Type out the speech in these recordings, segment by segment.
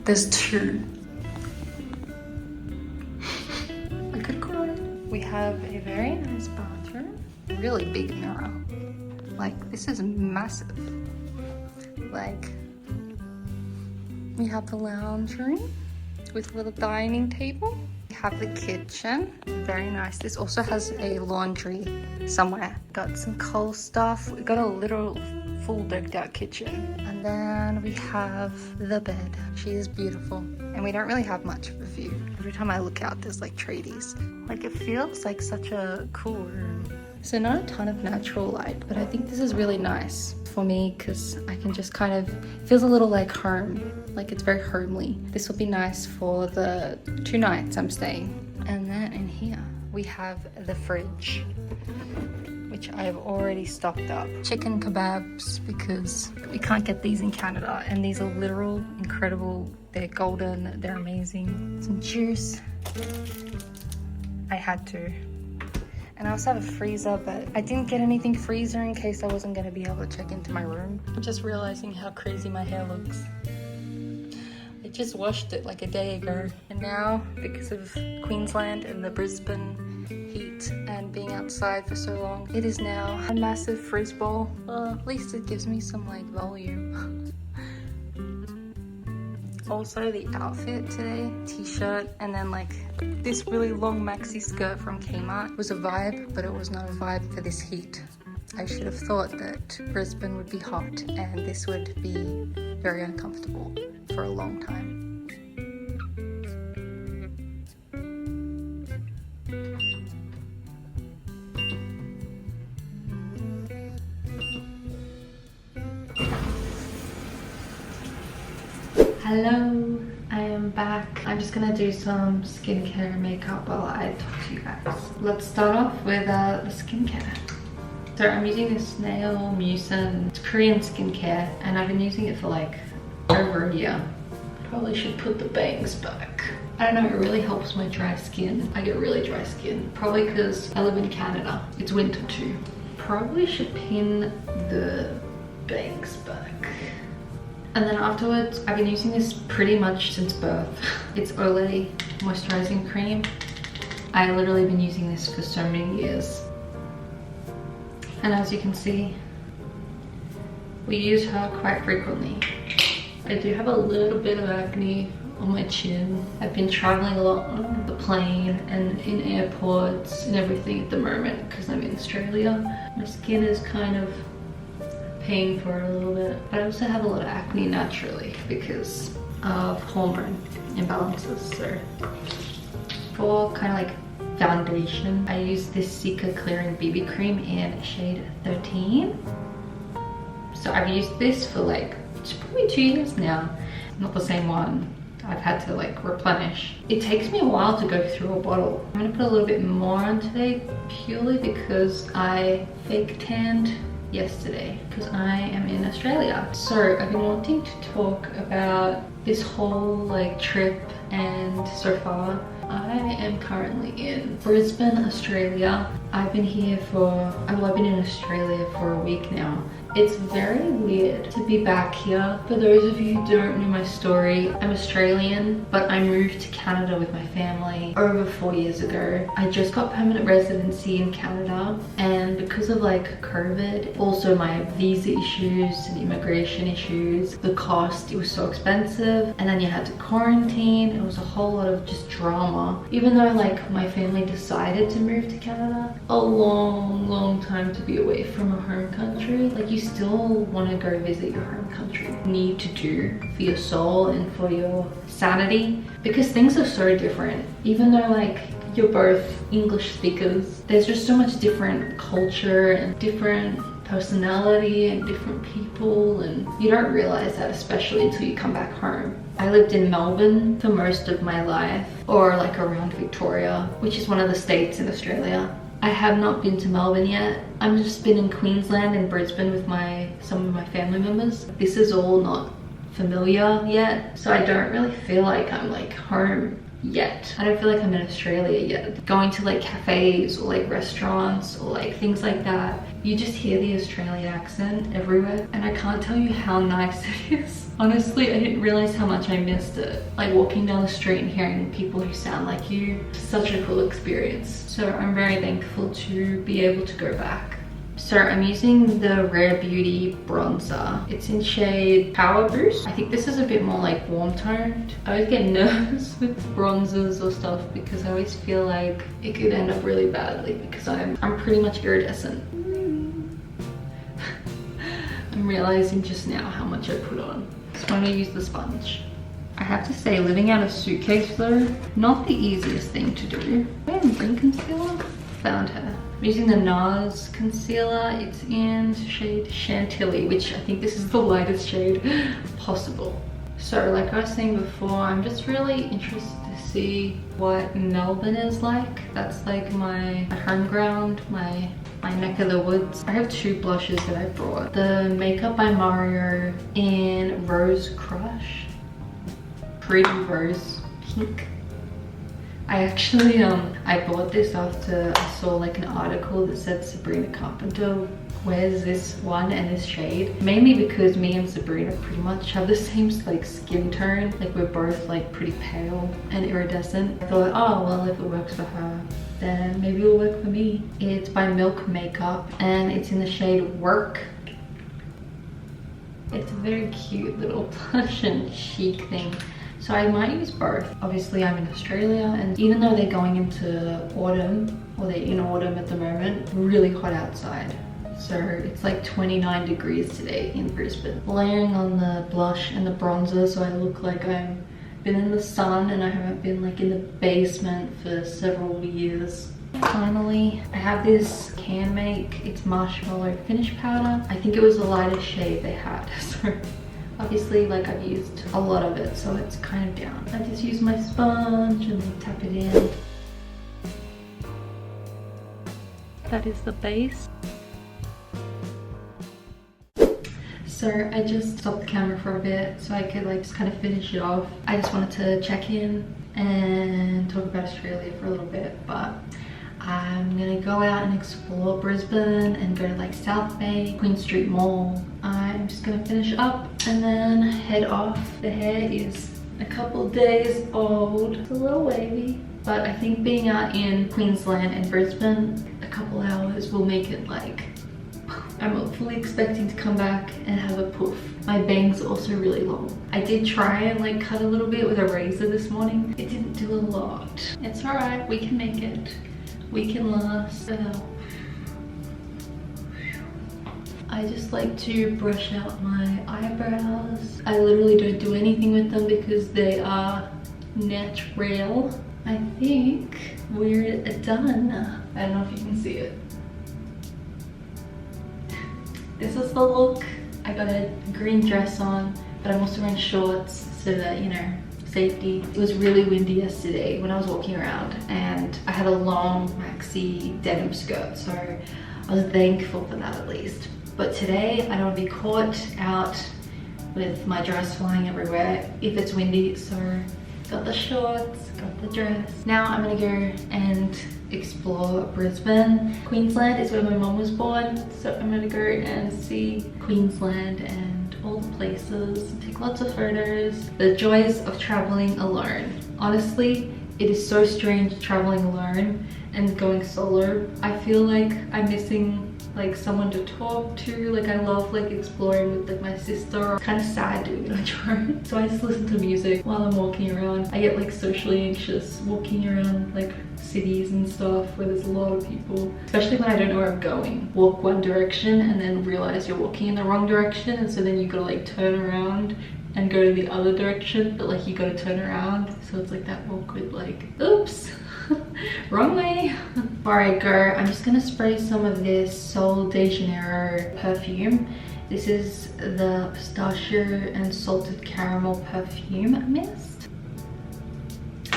There's two. I could cry. We have a very nice bathroom. Really big mirror. Like, this is massive. Like, we have the lounge room with a little dining table. We have the kitchen, very nice. This also has a laundry somewhere. Got some coal stuff. We got a little full decked out kitchen. And then we have the bed. She is beautiful. And we don't really have much of a view. Every time I look out, there's like trees. Like, it feels like such a cool room. So not a ton of natural light, but I think this is really nice for me because I can just kind of, it feels a little like home. Like, it's very homely. This will be nice for the 2 nights I'm staying. And then in here, we have the fridge, which I've already stocked up. Chicken kebabs, because we can't get these in Canada. And these are literal, incredible. They're golden, they're amazing. Some juice. I had to. And I also have a freezer, but I didn't get anything freezer in case I wasn't gonna be able to check into my room. I'm just realizing how crazy my hair looks. I just washed it like a day ago. And now, because of Queensland and the Brisbane heat and being outside for so long, it is now a massive frizz ball. Well, at least it gives me some like volume. Also, the outfit today, t-shirt, and then like this really long maxi skirt from Kmart was a vibe, but it was not a vibe for this heat. I should have thought that Brisbane would be hot and this would be very uncomfortable for a long time. Hello, I am back. I'm just gonna do some skincare and makeup while I talk to you guys. Let's start off with the skincare. So I'm using this Nail Mucin. It's Korean skincare and I've been using it for like over a year. Probably should put the bangs back. I don't know, it really helps my dry skin. I get really dry skin. Probably because I live in Canada. It's winter too. Probably should pin the bangs back. And then afterwards, I've been using this pretty much since birth. It's Olay moisturizing cream. I literally been using this for so many years. And as you can see, we use her quite frequently. I do have a little bit of acne on my chin. I've been traveling a lot on the plane and in airports and everything at the moment because I'm in Australia. My skin is kind of paying for it a little bit, but I also have a lot of acne naturally because of hormone imbalances. So for kind of like foundation, I use this Cica Clearing BB Cream in shade 13. So I've used this for like, it's probably 2 years now. Not the same one. I've had to like replenish. It takes me a while to go through a bottle. I'm gonna put a little bit more on today purely because I fake tanned yesterday because I am in Australia. So I've been wanting to talk about this whole like trip, and so far I am currently in Brisbane, Australia. I've been here for, I've been in Australia for a week now. It's very weird to be back here. For those of you who don't know my story, I'm Australian, but I moved to Canada with my family over 4 years ago. I just got permanent residency in Canada, and because of like COVID, also my visa issues and immigration issues, the cost, it was so expensive, and then you had to quarantine. It was a whole lot of just drama. Even though like my family decided to move to Canada, a long time to be away from a home country. Like, you still want to go visit your home country. You need to do for your soul and for your sanity, because things are so different. Even though like you're both English speakers, there's just so much different culture and different personality and different people, and you don't realize that, especially until you come back home. I lived in Melbourne for most of my life, or like around Victoria, which is one of the states in Australia. I have not been to Melbourne yet. I've just been in Queensland and Brisbane with some of my family members. This is all not familiar yet, so I don't really feel like I'm like home yet. I don't feel like I'm in Australia yet. Going to like cafes or like restaurants or like things like that, you just hear the Australian accent everywhere, and I can't tell you how nice it is. Honestly, I didn't realize how much I missed it. Like walking down the street and hearing people who sound like you, such a cool experience. So I'm very thankful to be able to go back. So I'm using the Rare Beauty bronzer. It's in shade Power Boost. I think this is a bit more like warm toned. I always get nervous with bronzers or stuff because I always feel like it could end up really badly because I'm pretty much iridescent. I'm realizing just now how much I put on. So I'm gonna use the sponge. I have to say, living out of suitcase though, not the easiest thing to do. Where am I bring concealer? Found her. I'm using the NARS concealer. It's in shade Chantilly, which I think this is the lightest shade possible. So like I was saying before, I'm just really interested to see what Melbourne is like. That's like my home ground, my neck of the woods. I have two blushes that I brought. The Makeup by Mario in Rose Crush. Pretty rose pink. I actually, I bought this after I saw like an article that said Sabrina Carpenter wears this one and this shade. Mainly because me and Sabrina pretty much have the same like skin tone. Like we're both like pretty pale and iridescent. I thought, oh, well, if it works for her, then maybe it'll work for me. It's by Milk Makeup and it's in the shade Work. It's a very cute little plush and chic thing. So I might use both. Obviously I'm in Australia, and even though they're going into autumn, or they're in autumn at the moment, really hot outside. So it's like 29 degrees today in Brisbane. Layering on the blush and the bronzer so I look like I've been in the sun and I haven't been like in the basement for several years. Finally, I have this Can Make, it's marshmallow finish powder. I think it was the lightest shade they had, so obviously like I've used a lot of it, so it's kind of down. I just use my sponge and then tap it in. That is the base. So I just stopped the camera for a bit so I could like just kind of finish it off. I just wanted to check in and talk about Australia for a little bit, but I'm gonna go out and explore Brisbane and go to like Southbank, Queen Street Mall. I'm just gonna finish up and then head off. The hair is a couple days old. It's a little wavy, but I think being out in Queensland and Brisbane a couple hours will make it like, I'm fully expecting to come back and have a poof. My bangs are also really long. I did try and like cut a little bit with a razor this morning. It didn't do a lot. It's all right, we can make it. We can last. I just like to brush out my eyebrows. I literally don't do anything with them because they are natural. I think we're done. I don't know if you can see it. This is the look. I got a green dress on, but I'm also wearing shorts so that, you know, safety. It was really windy yesterday when I was walking around, and I had a long maxi denim skirt, so I was thankful for that at least. But today I don't want to be caught out with my dress flying everywhere if it's windy, so got the shorts, got the dress. Now I'm gonna go and explore Brisbane. Queensland is where my mom was born, so I'm gonna go and see Queensland and all the places, take lots of photos. The joys of traveling alone. Honestly, it is so strange traveling alone and going solo. I feel like I'm missing like someone to talk to. Like I love like exploring with like my sister. It's kind of sad doing it on your own. So I just listen to music while I'm walking around. I get like socially anxious walking around like cities and stuff where there's a lot of people, especially when I don't know where I'm going. Walk one direction and then realize you're walking in the wrong direction, and so then you gotta like turn around and go to the other direction, but like you gotta turn around, so it's like that awkward like, oops, wrong way. Before I go, I'm just gonna spray some of this Sol de Janeiro perfume. This is the pistachio and salted caramel perfume mist.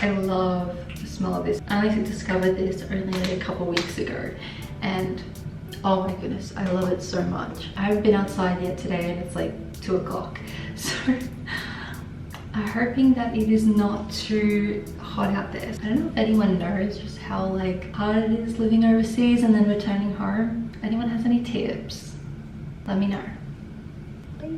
I love the smell of this. I only discovered this only like a couple weeks ago, and oh my goodness, I love it so much. I haven't been outside yet today and it's like 2 o'clock, so I'm hoping that it is not too hot out there. I don't know if anyone knows just how like hard it is living overseas and then returning home. If anyone has any tips, let me know. Bye.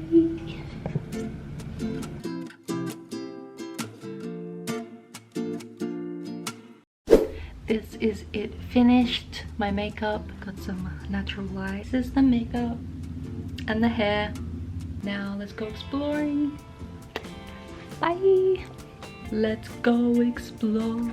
This is it finished. My makeup, got some natural light. This is the makeup and the hair. Now let's go exploring. Bye. Let's go explore.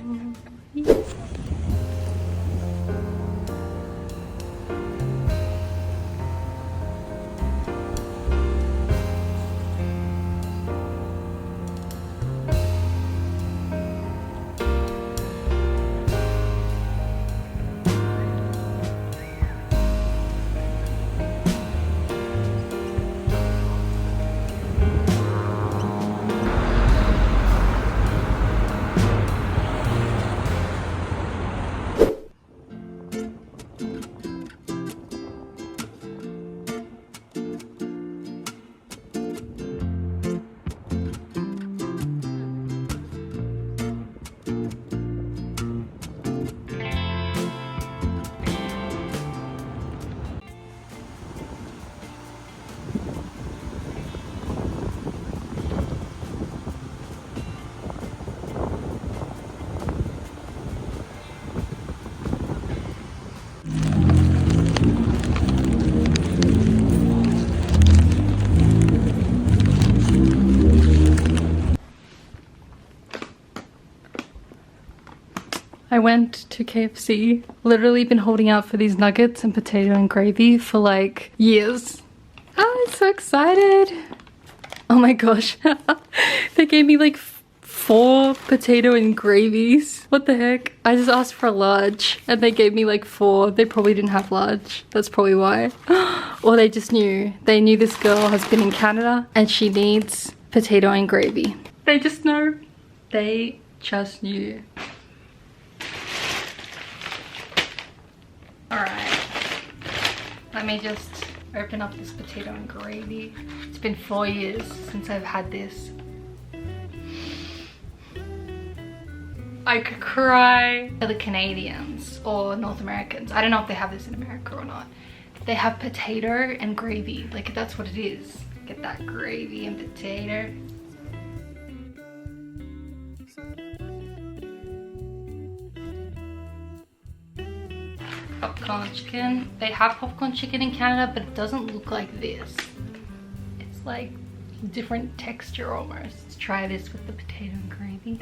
I went to KFC, literally been holding out for these nuggets and potato and gravy for like years. Oh, I'm so excited. Oh my gosh. They gave me like 4 potato and gravies. What the heck? I just asked for a large and they gave me like 4. They probably didn't have large. That's probably why. Or they just knew. They knew this girl has been in Canada and she needs potato and gravy. They just know. They just knew. Alright, let me just open up this potato and gravy. It's been 4 years since I've had this. I could cry. For the Canadians or North Americans, I don't know if they have this in America or not. They have potato and gravy, like that's what it is. Get that gravy and potato. Popcorn chicken. They have popcorn chicken in Canada, but it doesn't look like this. It's like different texture almost. Let's try this with the potato and gravy.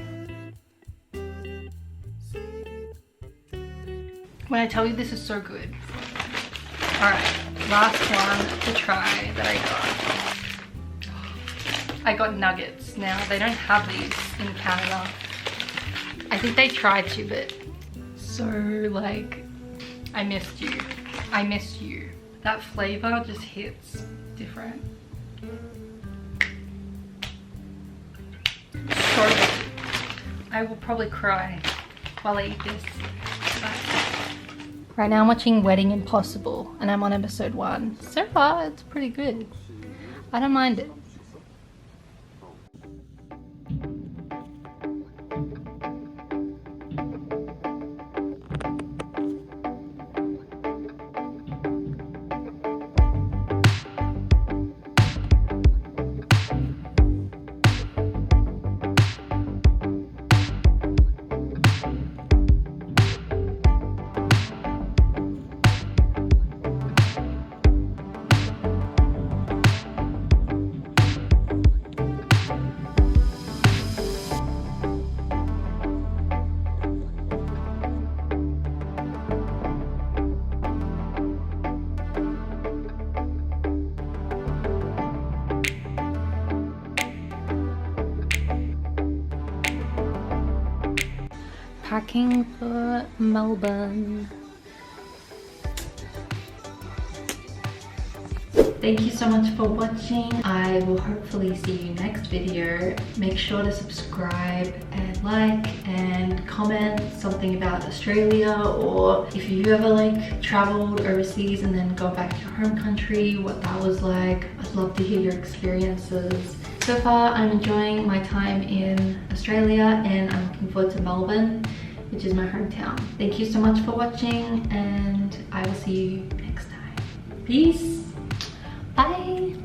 When I tell you this is so good. Alright, last one to try that I got. I got nuggets. Now, they don't have these in Canada. I think they tried to, but so like, I missed you. I miss you. That flavor just hits different. So good. I will probably cry while I eat this. But right now I'm watching Wedding Impossible and I'm on episode 1. So far it's pretty good. I don't mind it. Packing for Melbourne. Thank you so much for watching. I will hopefully see you next video. Make sure to subscribe and like and comment something about Australia, or if you've ever like traveled overseas and then gone back to your home country, what that was like. I'd love to hear your experiences. So far, I'm enjoying my time in Australia and I'm looking forward to Melbourne, which is my hometown. Thank you so much for watching and I will see you next time. Peace. Bye.